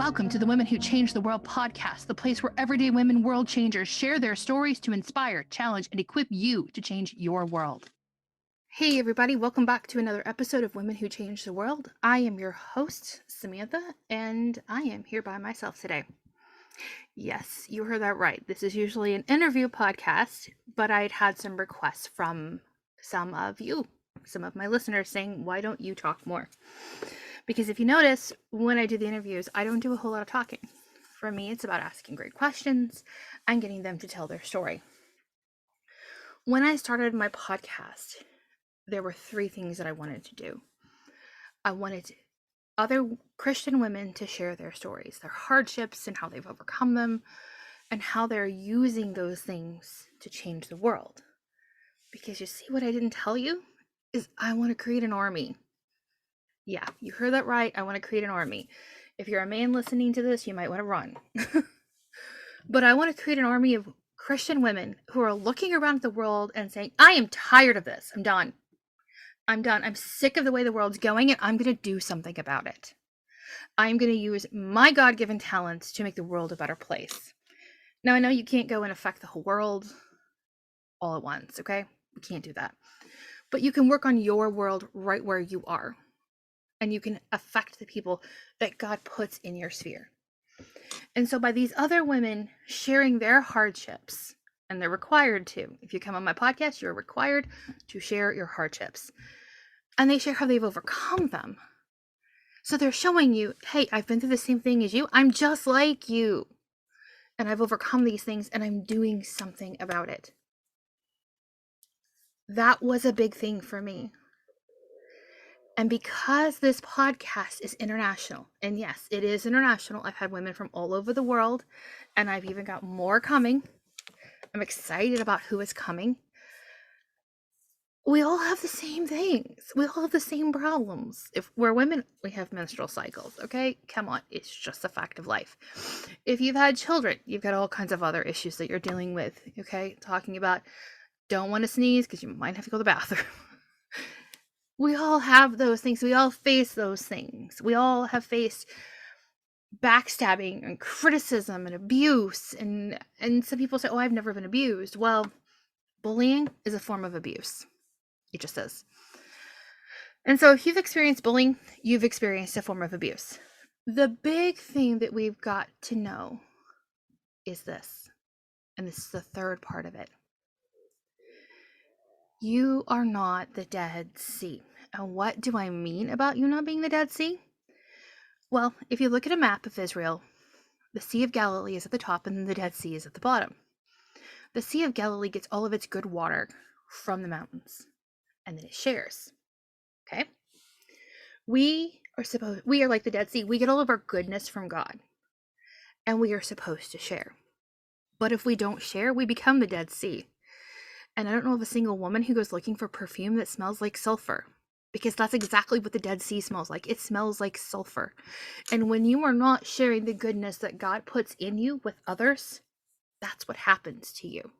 Welcome to the Women Who Change the World podcast, the place where everyday women world changers share their stories to inspire, challenge, and equip you to change your world. Hey everybody, welcome back to another episode of Women Who Change the World. I am your host, Samantha, and I am here by myself today. Yes, you heard that right. This is usually an interview podcast, but I'd had some requests from some of you, some of my listeners saying, why don't you talk more? Because if you notice, when I do the interviews, I don't do a whole lot of talking. For me, it's about asking great questions and getting them to tell their story. When I started my podcast, there were three things that I wanted to do. I wanted other Christian women to share their stories, their hardships and how they've overcome them, and how they're using those things to change the world. Because you see, what I didn't tell you is I want to create an army. Yeah, you heard that right. I want to create an army. If you're a man listening to this, you might want to run. But I want to create an army of Christian women who are looking around at the world and saying, I am tired of this. I'm done. I'm sick of the way the world's going, and I'm going to do something about it. I'm going to use my God-given talents to make the world a better place. Now, I know you can't go and affect the whole world all at once, okay? You can't do that. But you can work on your world right where you are. And you can affect the people that God puts in your sphere. And so by these other women sharing their hardships, and they're required to, if you come on my podcast, you're required to share your hardships. And they share how they've overcome them. So they're showing you, hey, I've been through the same thing as you. I'm just like you. And I've overcome these things, and I'm doing something about it. That was a big thing for me. And because this podcast is international, and yes, it is international. I've had women from all over the world, and I've even got more coming. I'm excited about who is coming. We all have the same things. We all have the same problems. If we're women, we have menstrual cycles, okay? Come on, it's just a fact of life. If you've had children, you've got all kinds of other issues that you're dealing with, okay? Talking about don't want to sneeze because you might have to go to the bathroom. We all have those things. We all face those things. We all have faced backstabbing and criticism and abuse. And some people say, oh, I've never been abused. Well, bullying is a form of abuse. It just is. And so if you've experienced bullying, you've experienced a form of abuse. The big thing that we've got to know is this. And this is the third part of it. You are not the Dead Sea. And what do I mean about you not being the Dead Sea? Well, if you look at a map of Israel, the Sea of Galilee is at the top and the Dead Sea is at the bottom. The Sea of Galilee gets all of its good water from the mountains, and then it shares. Okay? We are like the Dead Sea. We get all of our goodness from God, and we are supposed to share. But if we don't share, we become the Dead Sea. And I don't know of a single woman who goes looking for perfume that smells like sulfur. Because that's exactly what the Dead Sea smells like. It smells like sulfur. And when you are not sharing the goodness that God puts in you with others, that's what happens to you.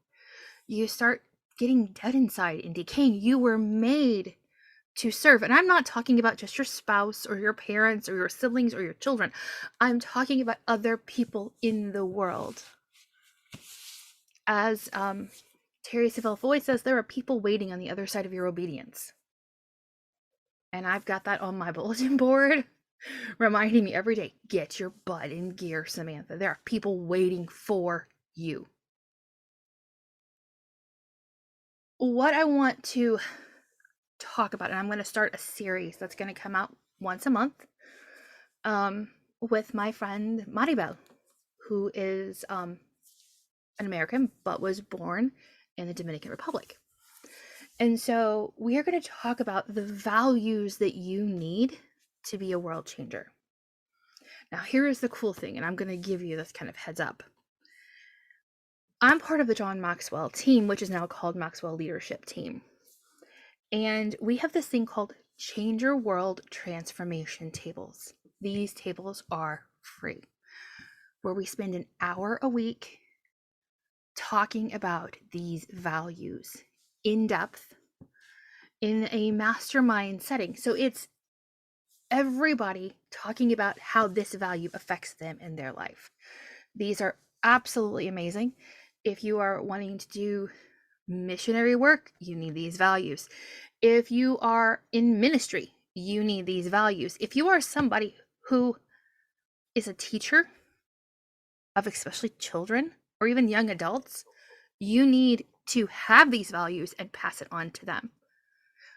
You start getting dead inside and decaying. You were made to serve. And I'm not talking about just your spouse or your parents or your siblings or your children. I'm talking about other people in the world. As Terry Savelle Foy says, there are people waiting on the other side of your obedience. And I've got that on my bulletin board, reminding me every day, get your butt in gear, Samantha. There are people waiting for you. What I want to talk about, and I'm going to start a series that's going to come out once a month with my friend Maribel, who is an American but was born in the Dominican Republic. And so we are going to talk about the values that you need to be a world changer. Now, here is the cool thing, and I'm going to give you this kind of heads up. I'm part of the John Maxwell team, which is now called Maxwell Leadership Team. And we have this thing called Change Your World Transformation Tables. These tables are free, where we spend an hour a week talking about these values in depth in a mastermind setting. So it's everybody talking about how this value affects them in their life. These are absolutely amazing. If you are wanting to do missionary work, you need these values. If you are in ministry, you need these values. If you are somebody who is a teacher of especially children or even young adults, you need to have these values and pass it on to them.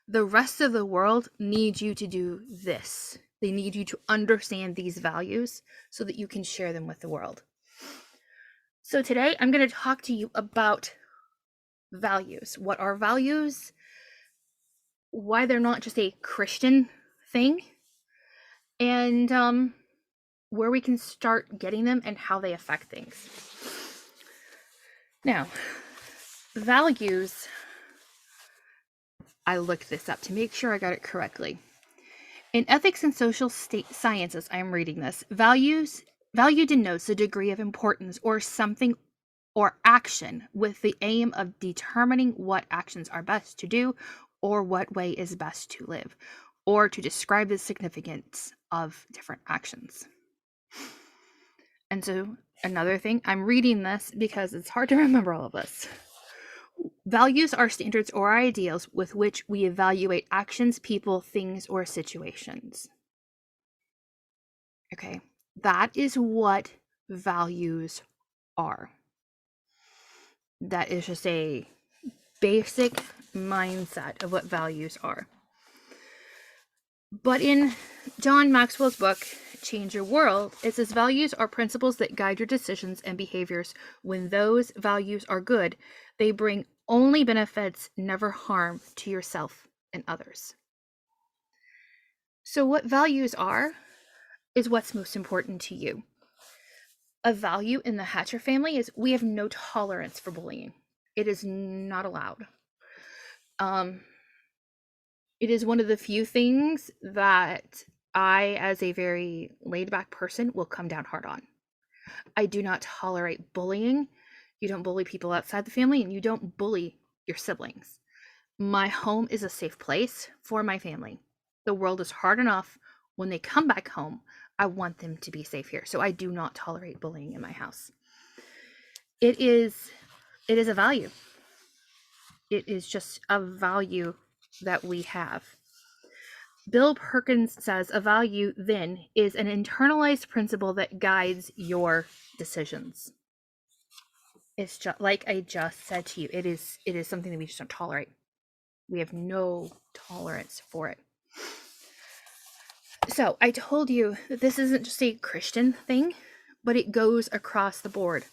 The rest of the world needs you to do this. They need you to understand these values so that you can share them with the world. So today I'm going to talk to you about values. What are values? Why they're not just a Christian thing, and where we can start getting them and how they affect things. Now, values, I looked this up to make sure I got it correctly. In ethics and social sciences, I'm reading this, value denotes the degree of importance or something or action with the aim of determining what actions are best to do or what way is best to live, or to describe the significance of different actions. And so another thing, I'm reading this because it's hard to remember all of this. Values are standards or ideals with which we evaluate actions, people, things, or situations. Okay, that is what values are. That is just a basic mindset of what values are. But in John Maxwell's book, Change Your World, it says values are principles that guide your decisions and behaviors. When those values are good, they bring only benefits, never harm to yourself and others. So what values are is what's most important to you. A value in the Hatcher family is we have no tolerance for bullying. It is not allowed. It is one of the few things that I, as a very laid-back person, will come down hard on. I do not tolerate bullying. You don't bully people outside the family, and you don't bully your siblings. My home is a safe place for my family. The world is hard enough. When they come back home, I want them to be safe here. So I do not tolerate bullying in my house. It is a value. It is just a value that we have. Bill Perkins says a value then is an internalized principle that guides your decisions. It's just like I just said to you, it is something that we just don't tolerate. We have no tolerance for it. So I told you that this isn't just a Christian thing, but it goes across the board.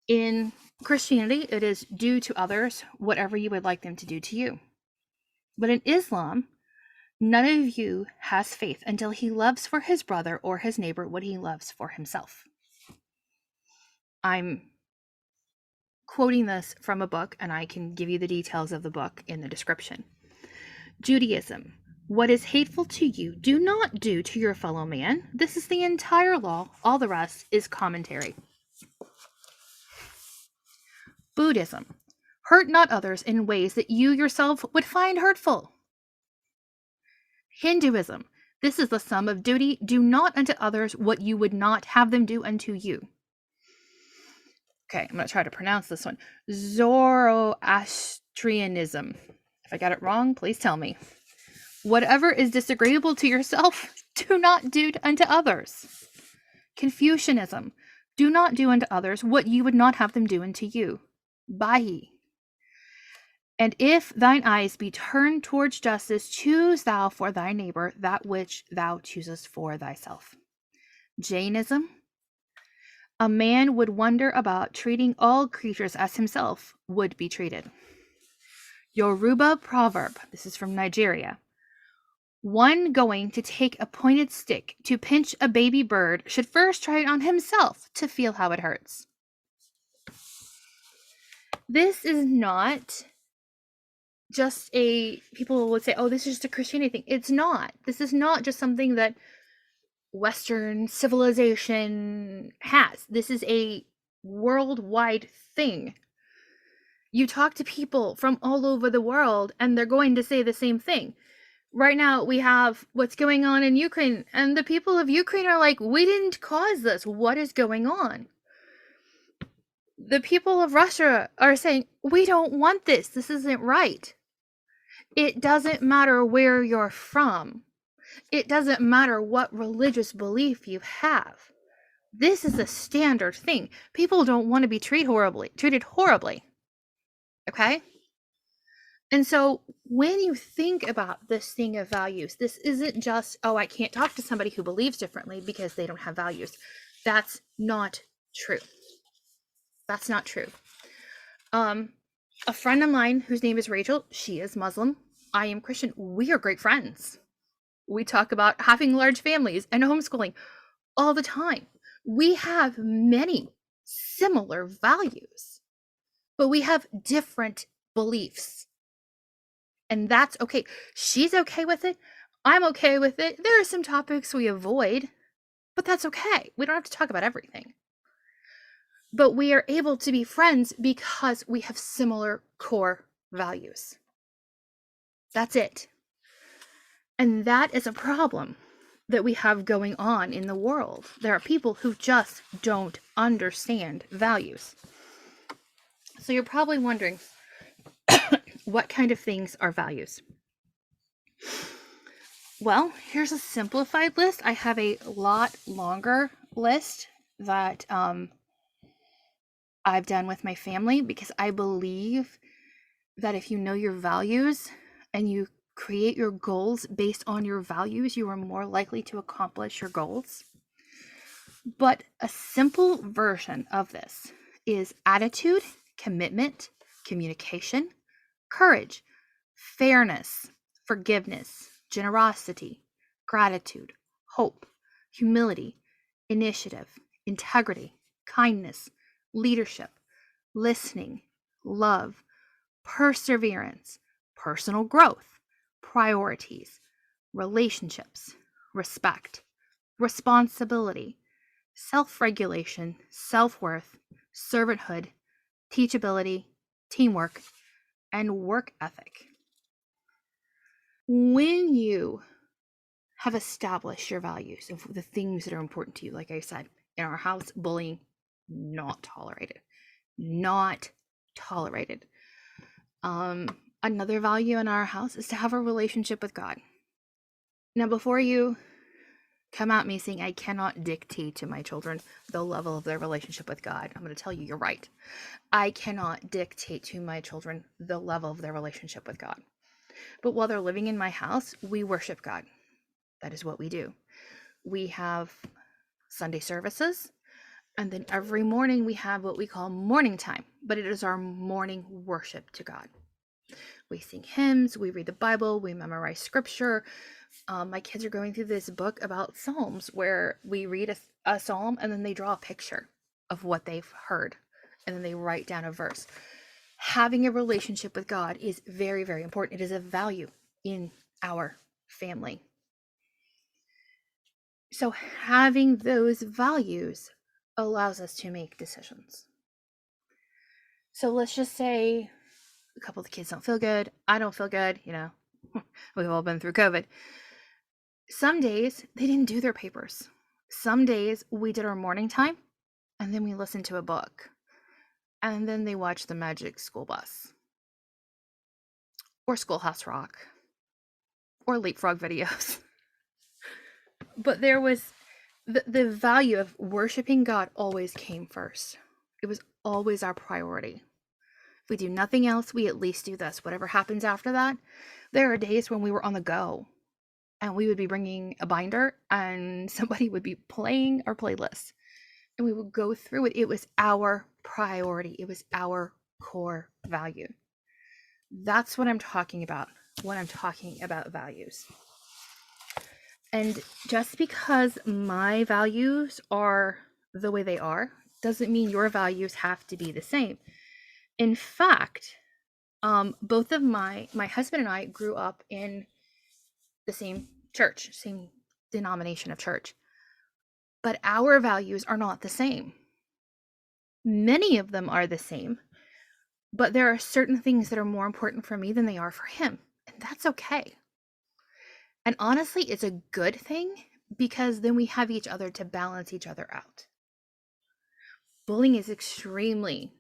In Christianity, it is do to others whatever you would like them to do to you. But in Islam, none of you has faith until he loves for his brother or his neighbor what he loves for himself. I'm quoting this from a book, and I can give you the details of the book in the description. Judaism. What is hateful to you, do not do to your fellow man. This is the entire law. All the rest is commentary. Buddhism. Hurt not others in ways that you yourself would find hurtful. Hinduism. This is the sum of duty. Do not unto others what you would not have them do unto you. Okay, I'm going to try to pronounce this one. Zoroastrianism. If I got it wrong, please tell me. Whatever is disagreeable to yourself, do not do unto others. Confucianism. Do not do unto others what you would not have them do unto you. Bahi. And if thine eyes be turned towards justice, choose thou for thy neighbor that which thou choosest for thyself. Jainism. A man would wonder about treating all creatures as himself would be treated. Yoruba proverb. This is from Nigeria. One going to take a pointed stick to pinch a baby bird should first try it on himself to feel how it hurts. This is not just people would say, oh, this is just a Christianity thing. It's not. This is not just something that Western civilization has. This is a worldwide thing. You talk to people from all over the world and they're going to say the same thing. Right now, we have what's going on in Ukraine, and the people of Ukraine are like, we didn't cause this. What is going on? The people of Russia are saying, we don't want this. This isn't right. It doesn't matter where you're from. It doesn't matter what religious belief you have. This is a standard thing. People don't want to be treated horribly. Okay? And so when you think about this thing of values, this isn't just, oh, I can't talk to somebody who believes differently because they don't have values. That's not true. That's not true. A friend of mine whose name is Rachel, she is Muslim. I am Christian. We are great friends. We talk about having large families and homeschooling all the time. We have many similar values, but we have different beliefs. And that's okay. She's okay with it. I'm okay with it. There are some topics we avoid, but that's okay. We don't have to talk about everything. But we are able to be friends because we have similar core values. That's it. And that is a problem that we have going on in the world. There are people who just don't understand values. So you're probably wondering, what kind of things are values? Well, here's a simplified list. I have a lot longer list that I've done with my family, because I believe that if you know your values and you create your goals based on your values, you are more likely to accomplish your goals. But a simple version of this is attitude, commitment, communication, courage, fairness, forgiveness, generosity, gratitude, hope, humility, initiative, integrity, kindness, leadership, listening, love, perseverance, personal growth, priorities, relationships, respect, responsibility, self-regulation, self-worth, servanthood, teachability, teamwork, and work ethic. When you have established your values of the things that are important to you, like I said, in our house, bullying, not tolerated. Not tolerated. Another value in our house is to have a relationship with God. Now, before you come at me saying I cannot dictate to my children the level of their relationship with God, I'm going to tell you, you're right. I cannot dictate to my children the level of their relationship with God. But while they're living in my house, we worship God. That is what we do. We have Sunday services, and then every morning we have what we call morning time, but it is our morning worship to God. We sing hymns, we read the Bible, we memorize scripture. My kids are going through this book about Psalms where we read a psalm and then they draw a picture of what they've heard, and then they write down a verse. Having a relationship with God is very, very important. It is a value in our family. So having those values allows us to make decisions. So let's just say a couple of the kids don't feel good. I don't feel good. We've all been through COVID. Some days they didn't do their papers. Some days we did our morning time and then we listened to a book. And then they watched the Magic School Bus or Schoolhouse Rock or Leapfrog videos. But there was the value of worshiping God always came first. It was always our priority. If we do nothing else, we at least do this. Whatever happens after that, there are days when we were on the go and we would be bringing a binder and somebody would be playing our playlist and we would go through it. It was our priority. It was our core value. That's what I'm talking about when I'm talking about values. And just because my values are the way they are doesn't mean your values have to be the same. In fact, both of my husband and I grew up in the same church, same denomination of church, but our values are not the same. Many of them are the same, but there are certain things that are more important for me than they are for him, and that's okay. And honestly, it's a good thing because then we have each other to balance each other out. Bullying is extremely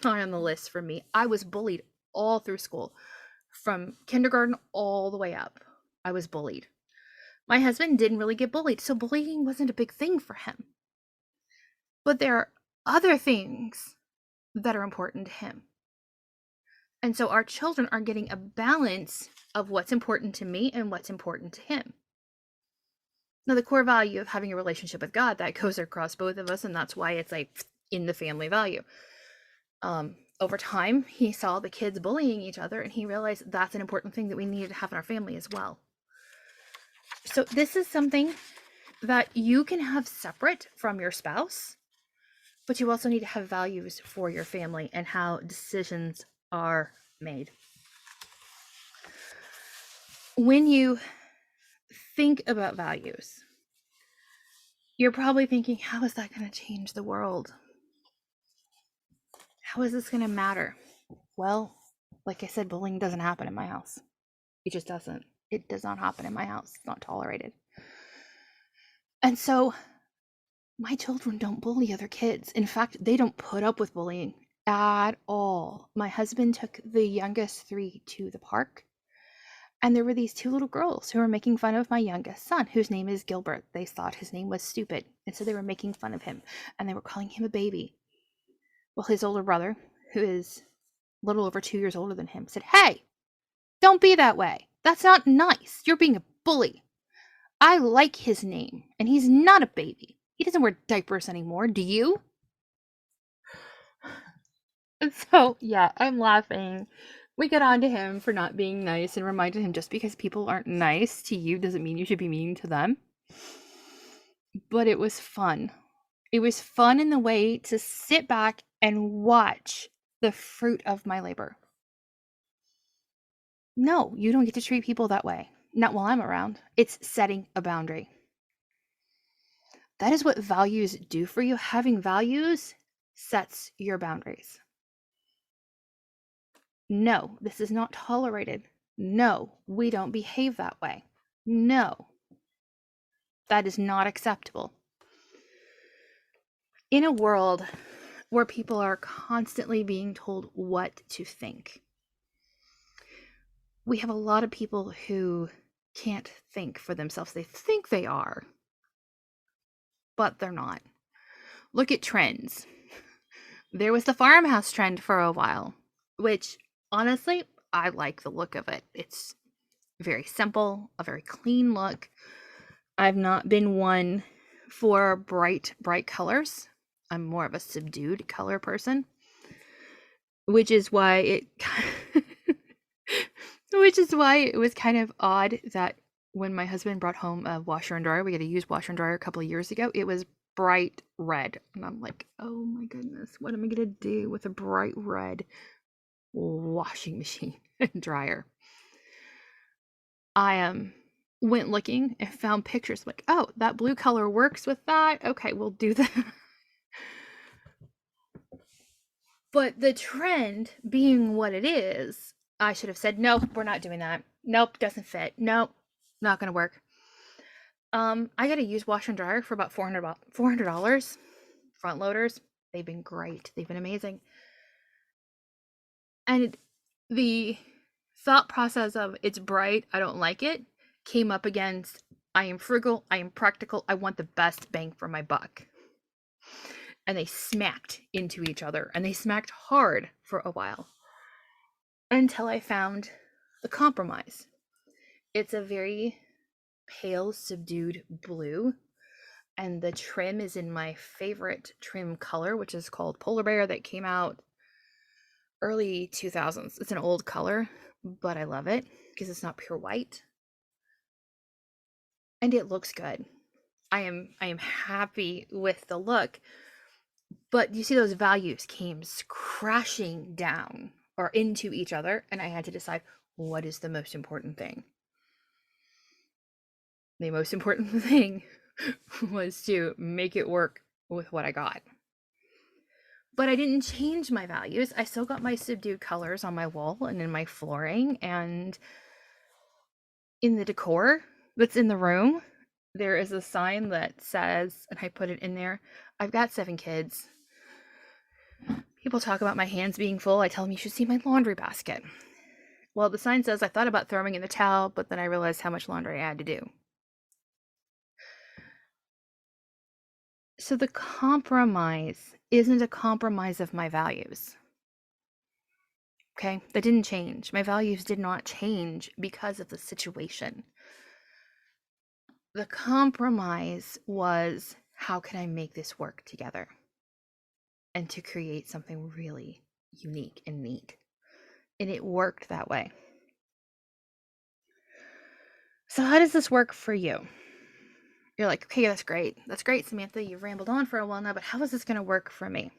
high on the list for me. I was bullied all through school, from kindergarten all the way up. I was bullied. My husband didn't really get bullied, so bullying wasn't a big thing for him. But there are other things that are important to him. And so our children are getting a balance of what's important to me and what's important to him. Now, the core value of having a relationship with God, that goes across both of us, and that's why it's like in the family value. Over time, he saw the kids bullying each other, and he realized that's an important thing that we needed to have in our family as well. So this is something that you can have separate from your spouse, but you also need to have values for your family and how decisions are made. When you think about values, you're probably thinking, how is that going to change the world? How is this going to matter? Well, like I said, bullying doesn't happen in my house. It just doesn't. It does not happen in my house. It's not tolerated. And so my children don't bully other kids. In fact, they don't put up with bullying at all. My husband took the youngest 3 to the park, and there were these 2 little girls who were making fun of my youngest son, whose name is Gilbert. They thought his name was stupid, and so they were making fun of him, and they were calling him a baby. Well, his older brother, who is a little over 2 years older than him, said, "Hey, don't be that way. That's not nice. You're being a bully. I like his name, and he's not a baby. He doesn't wear diapers anymore. Do you?" And so, yeah, I'm laughing. We get on to him for not being nice and reminded him just because people aren't nice to you doesn't mean you should be mean to them. But it was fun. It was fun in the way to sit back and watch the fruit of my labor. No, you don't get to treat people that way. Not while I'm around. It's setting a boundary. That is what values do for you. Having values sets your boundaries. No, this is not tolerated. No, we don't behave that way. No, that is not acceptable. In a world where people are constantly being told what to think, we have a lot of people who can't think for themselves. They think they are, but they're not. Look at trends. There was the farmhouse trend for a while, which honestly, I like the look of it. It's very simple, a very clean look. I've not been one for bright colors. I'm more of a subdued color person, which is why it was kind of odd that when my husband brought home a washer and dryer, we got a used washer and dryer a couple of years ago, it was bright red. And I'm like, oh my goodness, what am I going to do with a bright red washing machine and dryer? I went looking and found pictures like, oh, that blue color works with that. Okay, we'll do that. But the trend being what it is, I should have said, nope, we're not doing that. Nope, doesn't fit. Nope, not going to work. I got a used washer and dryer for about $400. Front loaders, they've been great. They've been amazing. And the thought process of it's bright, I don't like it, came up against I am frugal, I am practical, I want the best bang for my buck. And they smacked into each other, and they smacked hard for a while until I found a compromise. It's a very pale, subdued blue, and the trim is in my favorite trim color, which is called Polar Bear, that came out early 2000s. It's an old color, but I love it because it's not pure white. And it looks good. I am happy with the look. But you see, those values came crashing down or into each other, and I had to decide what is the most important thing. The most important thing was to make it work with what I got. But I didn't change my values. I still got my subdued colors on my wall and in my flooring, and in the decor that's in the room, there is a sign that says, and I put it in there, I've got 7 kids. People talk about my hands being full. I tell them you should see my laundry basket. Well, the sign says I thought about throwing in the towel, but then I realized how much laundry I had to do. So the compromise isn't a compromise of my values. Okay? That didn't change. My values did not change because of the situation. The compromise was, how can I make this work together? And to create something really unique and neat. And it worked that way. So how does this work for you? You're like, okay, that's great. That's great, Samantha. You've rambled on for a while now, but how is this going to work for me?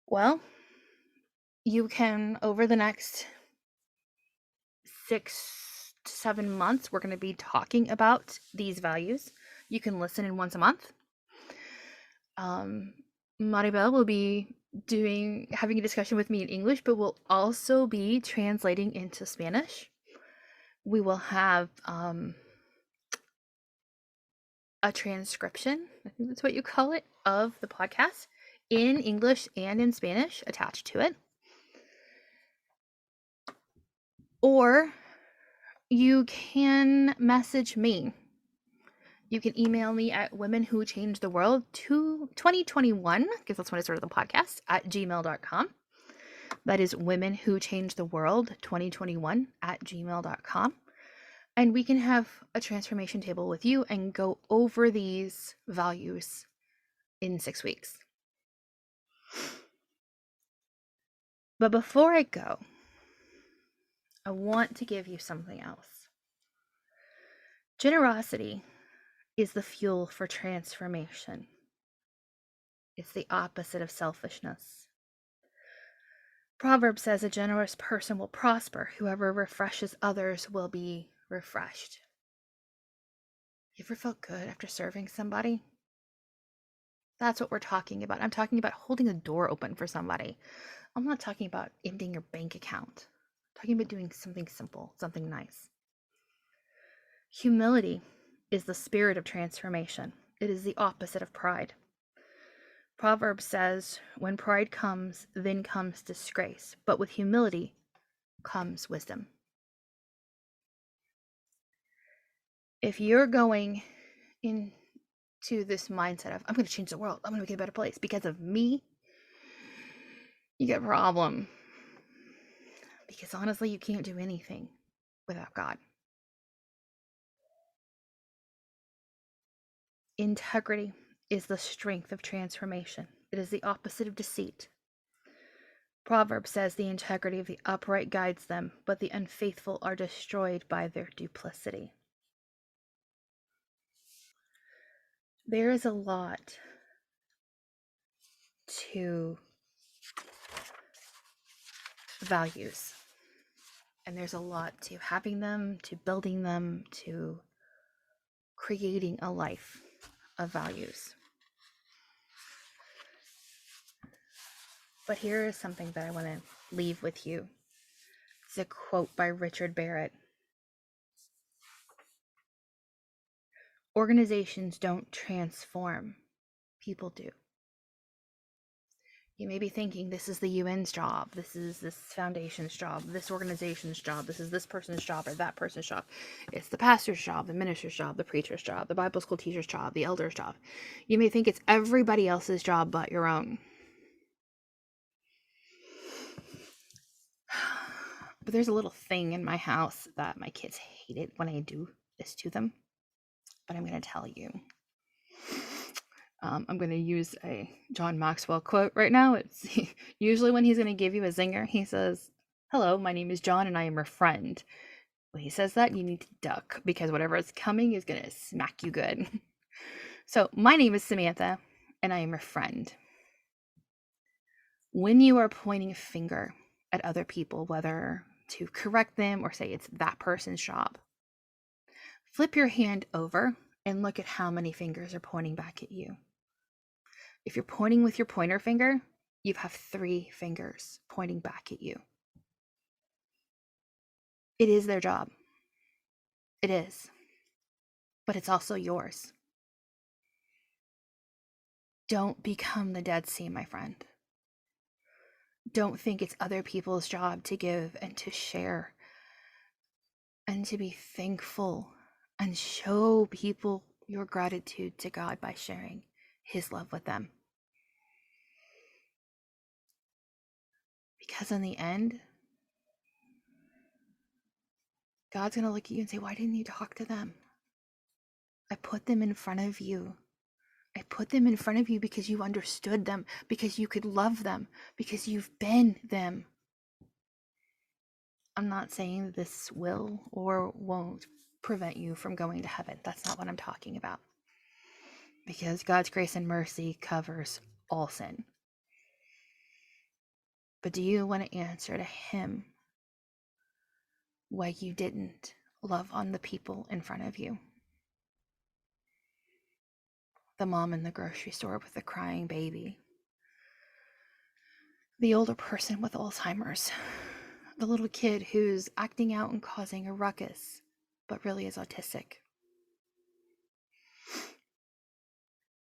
Well, you can, over the next 6 to 7 months, we're going to be talking about these values. You can listen in once a month. Maribel will be having a discussion with me in English, but we'll also be translating into Spanish. We will have a transcription, I think that's what you call it, of the podcast in English and in Spanish attached to it. Or you can message me. You can email me at womenwhochangedtheworld2021, because that's when I started the podcast, at gmail.com. That is womenwhochangedtheworld2021 at gmail.com. And we can have a transformation table with you and go over these values in 6 weeks. But before I go, I want to give you something else. Generosity is the fuel for transformation. It's the opposite of selfishness. Proverb says a generous person will prosper. Whoever refreshes others will be refreshed. You ever felt good after serving somebody? That's what we're talking about. I'm talking about holding a door open for somebody. I'm not talking about emptying your bank account. I'm talking about doing something simple, something nice. Humility is the spirit of transformation. It is the opposite of pride. Proverbs says, when pride comes, then comes disgrace. But with humility comes wisdom. If you're going into this mindset of, I'm going to change the world, I'm going to make it a better place because of me, you get a problem. Because honestly, you can't do anything without God. Integrity is the strength of transformation. It is the opposite of deceit. Proverbs says the integrity of the upright guides them, but the unfaithful are destroyed by their duplicity. There is a lot to values, and there's a lot to having them, to building them, to creating a life of values. But here is something that I want to leave with you. It's a quote by Richard Barrett. Organizations don't transform, people do. You may be thinking this is the UN's job, this is this foundation's job, this organization's job, this is this person's job or that person's job. It's the pastor's job, the minister's job, the preacher's job, the Bible school teacher's job, the elder's job. You may think it's everybody else's job but your own. But there's a little thing in my house that my kids hate it when I do this to them. But I'm going to tell you. I'm going to use a John Maxwell quote right now. It's usually when he's going to give you a zinger, he says, "Hello, my name is John and I am your friend." When he says that, you need to duck because whatever is coming is going to smack you good. So, my name is Samantha and I am your friend. When you are pointing a finger at other people, whether to correct them or say it's that person's job, flip your hand over and look at how many fingers are pointing back at you. If you're pointing with your pointer finger, you have 3 fingers pointing back at you. It is their job. It is. But it's also yours. Don't become the Dead Sea, my friend. Don't think it's other people's job to give and to share and to be thankful and show people your gratitude to God by sharing His love with them. Because in the end, God's going to look at you and say, why didn't you talk to them? I put them in front of you. I put them in front of you because you understood them, because you could love them, because you've been them. I'm not saying this will or won't prevent you from going to heaven. That's not what I'm talking about. Because God's grace and mercy covers all sin. But do you want to answer to Him why you didn't love on the people in front of you? The mom in the grocery store with the crying baby. The older person with Alzheimer's. The little kid who's acting out and causing a ruckus, but really is autistic.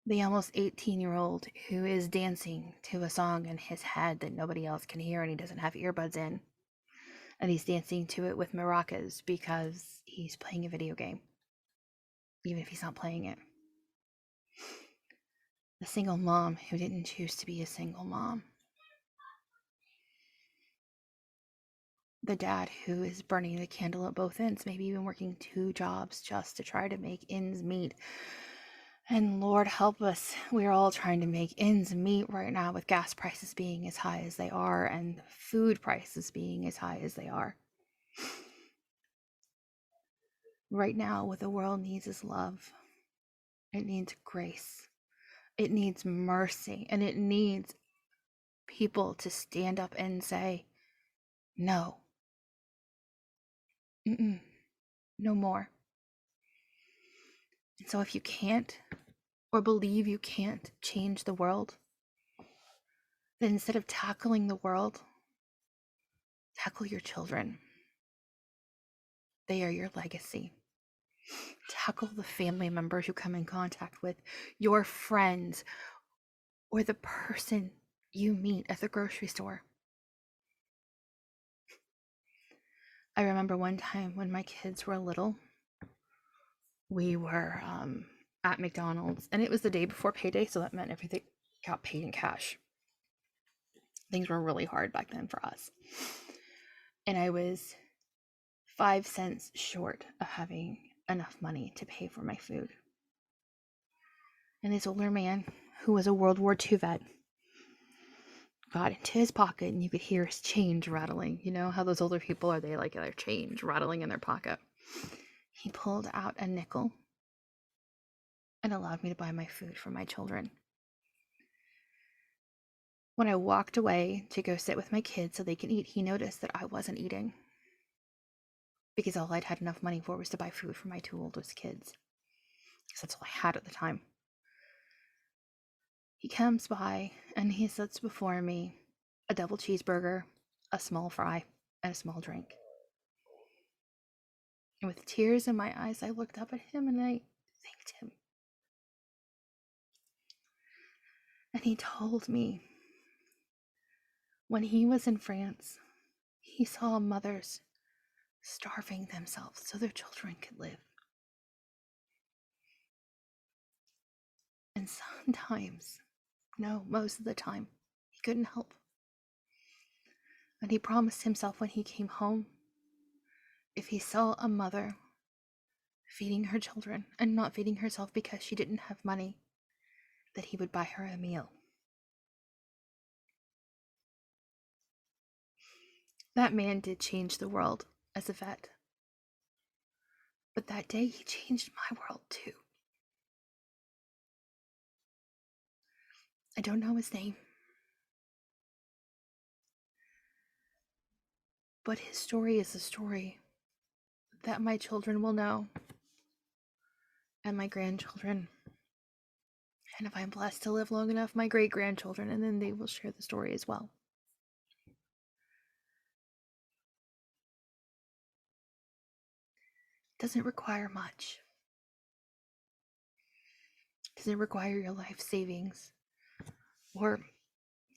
The almost 18-year-old who is dancing to a song in his head that nobody else can hear and he doesn't have earbuds in. And he's dancing to it with maracas because he's playing a video game, even if he's not playing it. The single mom who didn't choose to be a single mom. The dad who is burning the candle at both ends, maybe even working 2 jobs just to try to make ends meet. And Lord help us, we're all trying to make ends meet right now with gas prices being as high as they are and food prices being as high as they are. Right now, what the world needs is love. It needs grace. It needs mercy. And it needs people to stand up and say, no. No more. And so if you can't, or believe you can't change the world, then instead of tackling the world, tackle your children. They are your legacy. Tackle the family members you come in contact with, your friends, or the person you meet at the grocery store. I remember one time when my kids were little, we were at McDonald's, and it was the day before payday, so that meant everything got paid in cash. Things were really hard back then for us. And I was 5 cents short of having enough money to pay for my food. And this older man, who was a World War II vet, got into his pocket and you could hear his change rattling. You know how those older people are, they like their change rattling in their pocket. He pulled out a nickel and allowed me to buy my food for my children. When I walked away to go sit with my kids so they could eat, he noticed that I wasn't eating. Because all I'd had enough money for was to buy food for my 2 oldest kids. Because that's all I had at the time. He comes by and he sets before me a double cheeseburger, a small fry, and a small drink. And with tears in my eyes, I looked up at him and I thanked him. And he told me when he was in France, he saw mothers starving themselves so their children could live. And sometimes, no, most of the time, he couldn't help. And he promised himself when he came home, if he saw a mother feeding her children and not feeding herself because she didn't have money, that he would buy her a meal. That man did change the world as a vet. But that day he changed my world too. I don't know his name. But his story is a story that my children will know. And my grandchildren. And if I'm blessed to live long enough, my great-grandchildren, and then they will share the story as well. doesn't require much. Doesn't require your life savings or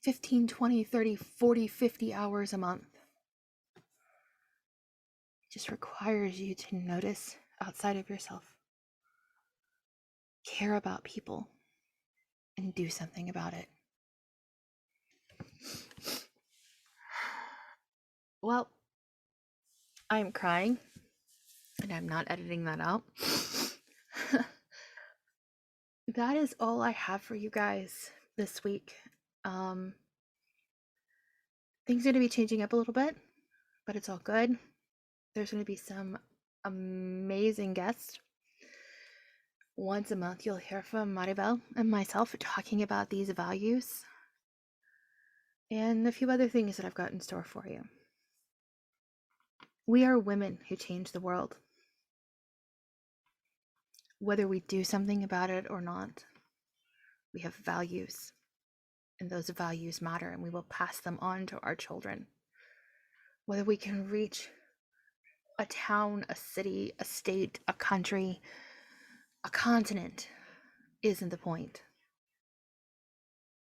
15, 20, 30, 40, 50 hours a month. It just requires you to notice outside of yourself, care about people, and do something about it. Well, I'm crying, and I'm not editing that out. That is all I have for you guys this week. Things are going to be changing up a little bit, but it's all good. There's going to be some amazing guests. Once a month, you'll hear from Maribel and myself talking about these values and a few other things that I've got in store for you. We are women who change the world. Whether we do something about it or not, we have values, and those values matter, and we will pass them on to our children. Whether we can reach a town, a city, a state, a country, a continent isn't the point.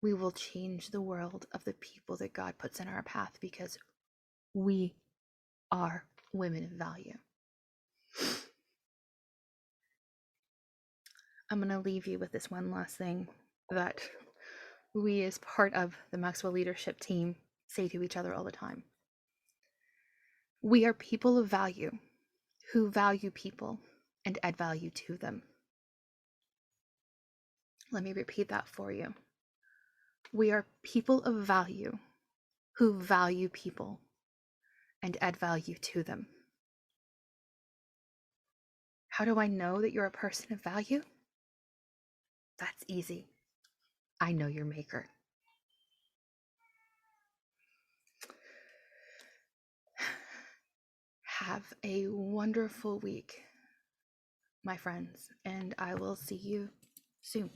We will change the world of the people that God puts in our path because we are women of value. I'm going to leave you with this one last thing that we as part of the Maxwell leadership team say to each other all the time. We are people of value who value people and add value to them. Let me repeat that for you. We are people of value who value people and add value to them. How do I know that you're a person of value? That's easy. I know your maker. Have a wonderful week, my friends, and I will see you soon.